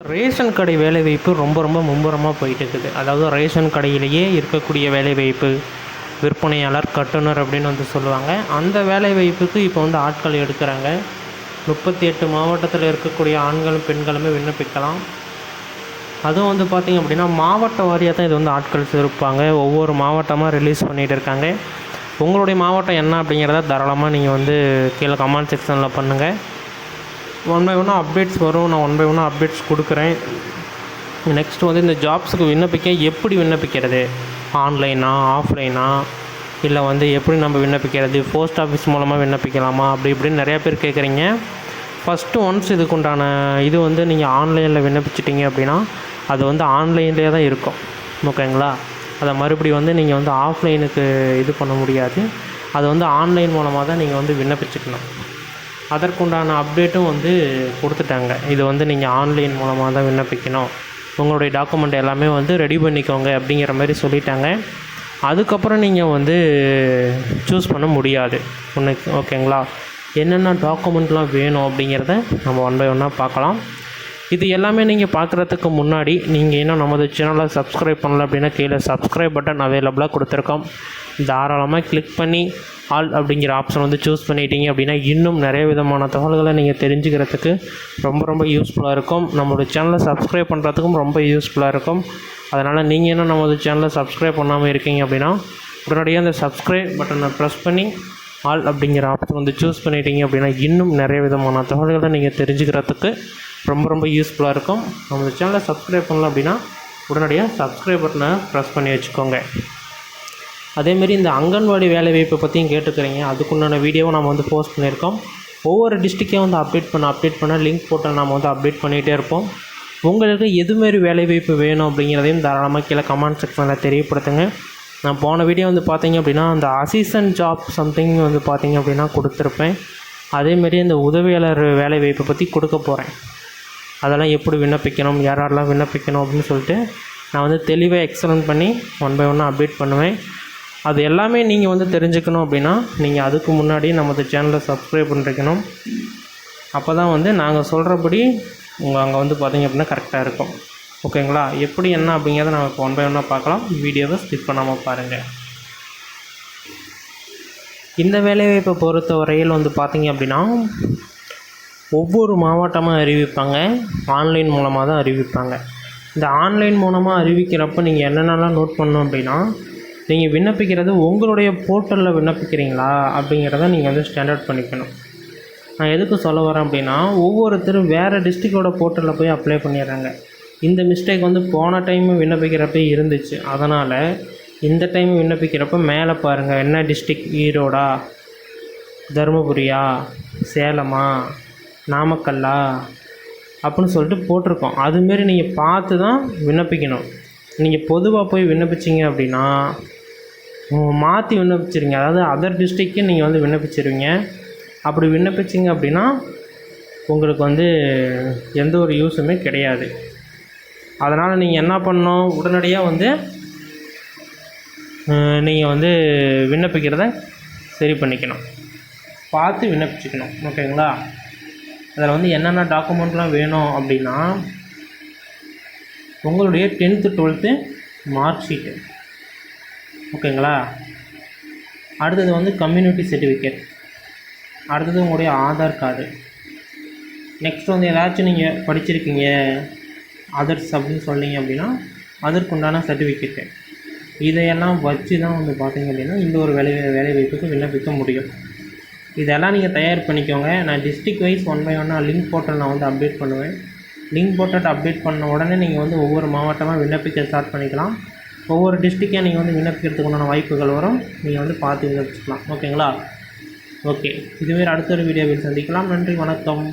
Ration கடை வேலைவாய்ப்பு ரொம்ப ரொம்ப மும்முரமாக போயிட்டு இருக்குது. அதாவது ரேஷன் கடையிலேயே இருக்கக்கூடிய வேலைவாய்ப்பு, விற்பனையாளர், கட்டுனர் அப்படின்னு வந்து சொல்லுவாங்க. அந்த வேலைவாய்ப்புக்கு இப்போ வந்து ஆட்கள் எடுக்கிறாங்க. 38 மாவட்டத்தில் இருக்கக்கூடிய ஆண்களும் பெண்களுமே விண்ணப்பிக்கலாம். அதுவும் வந்து பார்த்திங்க அப்படின்னா மாவட்ட வாரியாக தான் இது வந்து ஆட்கள் இருப்பாங்க. ஒவ்வொரு மாவட்டமாக ரிலீஸ் பண்ணிகிட்டு இருக்காங்க. உங்களுடைய மாவட்டம் என்ன அப்படிங்கிறத தாராளமாக நீங்கள் வந்து கீழே கமெண்ட் செக்ஷனில் பண்ணுங்கள். ஒன் பை ஒன்னாக அப்டேட்ஸ் வரும். நான் ஒன் பை ஒன்னாக அப்டேட்ஸ் கொடுக்குறேன். நெக்ஸ்ட் வந்து இந்த ஜாப்ஸுக்கு விண்ணப்பிக்க எப்படி விண்ணப்பிக்கிறது, ஆன்லைனா ஆஃப்லைனா, இல்லை வந்து எப்படி நம்ம விண்ணப்பிக்கிறது, போஸ்ட் ஆஃபீஸ் மூலமாக விண்ணப்பிக்கலாமா, அப்படி இப்படின்னு நிறையா பேர் கேட்குறீங்க. ஃபஸ்ட்டு ஒன்ஸ் இதுக்குண்டான இது வந்து நீங்கள் ஆன்லைனில் விண்ணப்பிச்சிட்டிங்க அப்படின்னா அது வந்து ஆன்லைன்லேயே தான் இருக்கும். ஓகேங்களா? அதை மறுபடியும் வந்து நீங்கள் வந்து ஆஃப்லைனுக்கு இது பண்ண முடியாது. அது வந்து ஆன்லைன் மூலமாக தான் நீங்கள் வந்து விண்ணப்பிச்சுக்கணும். அதற்குண்டான அப்டேட்டும் வந்து கொடுத்துட்டாங்க. இது வந்து நீங்கள் ஆன்லைன் மூலமாக தான் விண்ணப்பிக்கணும், உங்களுடைய டாக்குமெண்ட் எல்லாமே வந்து ரெடி பண்ணிக்கோங்க அப்படிங்கிற மாதிரி சொல்லிட்டாங்க. அதுக்கப்புறம் நீங்கள் வந்து சூஸ் பண்ண முடியாது ஒன்று. ஓகேங்களா? என்னென்ன டாக்குமெண்ட்லாம் வேணும் அப்படிங்கிறத நம்ம ஒன் பை ஒன்னாக பார்க்கலாம். இது எல்லாமே நீங்கள் பார்க்குறதுக்கு முன்னாடி நீங்கள் இன்னும் நமது சேனலை சப்ஸ்கிரைப் பண்ணல அப்படின்னா கீழே சப்ஸ்கிரைப் பட்டன் அவைலபிளாக கொடுத்துருக்கோம். தாராளமாக கிளிக் பண்ணி ஆல் அப்படிங்கிற ஆப்ஷன் வந்து சூஸ் பண்ணிட்டீங்க அப்படின்னா இன்னும் நிறைய விதமான தகவல்களை நீங்கள் தெரிஞ்சுக்கிறதுக்கு ரொம்ப ரொம்ப யூஸ்ஃபுல்லாக இருக்கும். நம்மளோட சேனலை சப்ஸ்கிரைப் பண்ணுறதுக்கும் ரொம்ப யூஸ்ஃபுல்லாக இருக்கும். அதனால் நீங்கள் இன்னும் நமது சேனலை சப்ஸ்கிரைப் பண்ணாமல் இருக்கீங்க அப்படின்னா உடனடியாக அந்த சப்ஸ்கிரைப் பட்டனை ப்ரெஸ் பண்ணி ஆல் அப்படிங்கிற ஆப்ஷன் வந்து சூஸ் பண்ணிட்டீங்க அப்படின்னா இன்னும் நிறைய விதமான தகவல்களை நீங்கள் தெரிஞ்சுக்கிறதுக்கு ரொம்ப ரொம்ப யூஸ்ஃபுல்லாக இருக்கும். நம்ம சேனலை சப்ஸ்கிரைப் பண்ணலாம் அப்படின்னா உடனடியாக சப்ஸ்கிரைப் பட்டனை ப்ரெஸ் பண்ணி வச்சுக்கோங்க. அதேமாரி இந்த அங்கன்வாடி வேலைவாய்ப்பை பற்றியும் கேட்டுக்கிறீங்க. அதுக்குண்டான வீடியோவும் நம்ம வந்து போஸ்ட் பண்ணியிருக்கோம். ஒவ்வொரு டிஸ்ட்ரிக்கையும் வந்து அப்டேட் பண்ண லிங்க் போட்டு நம்ம வந்து அப்டேட் பண்ணிகிட்டே இருப்போம். உங்களுக்கு எதுமாரி வேலைவாய்ப்பு வேணும் அப்படிங்கிறதையும் தாராளமாக கீழே கமெண்ட் செக்ஷனில் தெரியப்படுத்துங்க. நான் போன வீடியோ வந்து பார்த்தீங்க அப்படின்னா அந்த அசிஸ்டன்ட் ஜாப் சம்திங் வந்து பார்த்தீங்க அப்படின்னா கொடுத்துருப்பேன். அதேமாரி இந்த உதவியாளர் வேலைவாய்ப்பை பற்றி கொடுக்க போகிறேன். அதெல்லாம் எப்படி விண்ணப்பிக்கணும், யாரெல்லாம் விண்ணப்பிக்கணும் அப்படின்னு சொல்லிட்டு நான் வந்து தெளிவாக எக்ஸ்பிளைன் பண்ணி ஒன் பை ஒன்னாக அப்டேட் பண்ணுவேன். அது எல்லாமே நீங்கள் வந்து தெரிஞ்சுக்கணும் அப்படின்னா நீங்கள் அதுக்கு முன்னாடி நமது சேனலை சப்ஸ்கிரைப் பண்ணிருக்கணும். அப்போ தான் வந்து நாங்கள் சொல்கிறபடி அங்கே வந்து பார்த்திங்க அப்படின்னா கரெக்டாக இருக்கும். ஓகேங்களா? எப்படி என்ன அப்படிங்கிறத நம்ம இப்போ ஒன் பை ஒன்னாக பார்க்கலாம். வீடியோவை ஸ்கிப் பண்ணாமல் பாருங்கள். இந்த வேலைவாய்ப்பை பொறுத்த வரையில் வந்து பார்த்திங்க அப்படின்னா ஒவ்வொரு மாவட்டமாக அறிவிப்பாங்க. ஆன்லைன் மூலமாக தான் அறிவிப்பாங்க. இந்த ஆன்லைன் மூலமாக அறிவிக்கிறப்ப நீங்கள் என்னென்னலாம் நோட் பண்ணணும் அப்படின்னா, நீங்கள் விண்ணப்பிக்கிறது உங்களுடைய போர்ட்டலில் விண்ணப்பிக்கிறீங்களா அப்படிங்கிறத நீங்கள் வந்து ஸ்டாண்டர்ட் பண்ணிக்கணும். நான் எதுக்கு சொல்ல வரேன் அப்படின்னா, ஒவ்வொருத்தரும் வேறு டிஸ்ட்ரிக்டோட போர்ட்டலில் போய் அப்ளை பண்ணிடுறாங்க. இந்த மிஸ்டேக் வந்து போன டைமு விண்ணப்பிக்கிறப்ப இருந்துச்சு. அதனால் இந்த டைம் விண்ணப்பிக்கிறப்ப மேலே பாருங்கள், என்ன டிஸ்ட்ரிக், ஈரோடா, தருமபுரியா, சேலமா, நாமக்கல்லா அப்படின்னு சொல்லிட்டு போட்டிருக்கோம். அதுமாரி நீங்கள் பார்த்து தான் விண்ணப்பிக்கணும். நீங்கள் பொதுவாக போய் விண்ணப்பிச்சிங்க அப்படின்னா மாற்றி விண்ணப்பிச்சிருங்க. அதாவது அதர் டிஸ்ட்ரிக்கு நீங்கள் வந்து விண்ணப்பிச்சிருவீங்க. அப்படி விண்ணப்பிச்சிங்க அப்படின்னா உங்களுக்கு வந்து எந்த ஒரு யூஸுமே கிடையாது. அதனால் நீங்கள் என்ன பண்ணணும், உடனடியாக வந்து நீங்கள் வந்து விண்ணப்பிக்கிறத சரி பண்ணிக்கணும், பார்த்து விண்ணப்பிச்சுக்கணும். ஓகேங்களா? அதில் வந்து என்னென்ன டாக்குமெண்ட்லாம் வேணும் அப்படின்னா, உங்களுடைய 10th 12th மார்க் ஷீட்டு. ஓகேங்களா? அடுத்தது வந்து கம்யூனிட்டி சர்டிஃபிகேட். அடுத்தது உங்களுடைய ஆதார் கார்டு. நெக்ஸ்ட் வந்து ஏதாச்சும் நீங்கள் படிச்சிருக்கீங்க அதர்ஸ் அப்படின்னு சொன்னீங்க அப்படின்னா அதற்குண்டான சர்டிஃபிகேட்டு. இதையெல்லாம் வச்சு தான் வந்து பார்த்திங்க அப்படின்னா இந்த ஒரு வேலைவாய்ப்புக்கு விண்ணப்பிக்க முடியும். இதெல்லாம் நீங்கள் தயார் பண்ணிக்கோங்க. நான் டிஸ்ட்ரிக் வைஸ் ஒன் பை ஒன்னாக லிங்க் போர்ட்டல் நான் வந்து அப்டேட் பண்ணுவேன். லிங்க் போர்ட்டல் அப்டேட் பண்ண உடனே நீங்கள் வந்து ஒவ்வொரு மாவட்டமாக விண்ணப்பிக்க ஸ்டார்ட் பண்ணிக்கலாம். ஒவ்வொரு டிஸ்ட்ரிக்கையும் நீங்கள் வந்து விண்ணப்பிக்கிறதுக்கு உண்டான வாய்ப்புகள் வரும். நீங்கள் வந்து பார்த்து விண்ணப்பிச்சுக்கலாம். ஓகேங்களா? ஓகே, இதுமாரி அடுத்த ஒரு வீடியோவில் சந்திக்கலாம். நன்றி, வணக்கம்.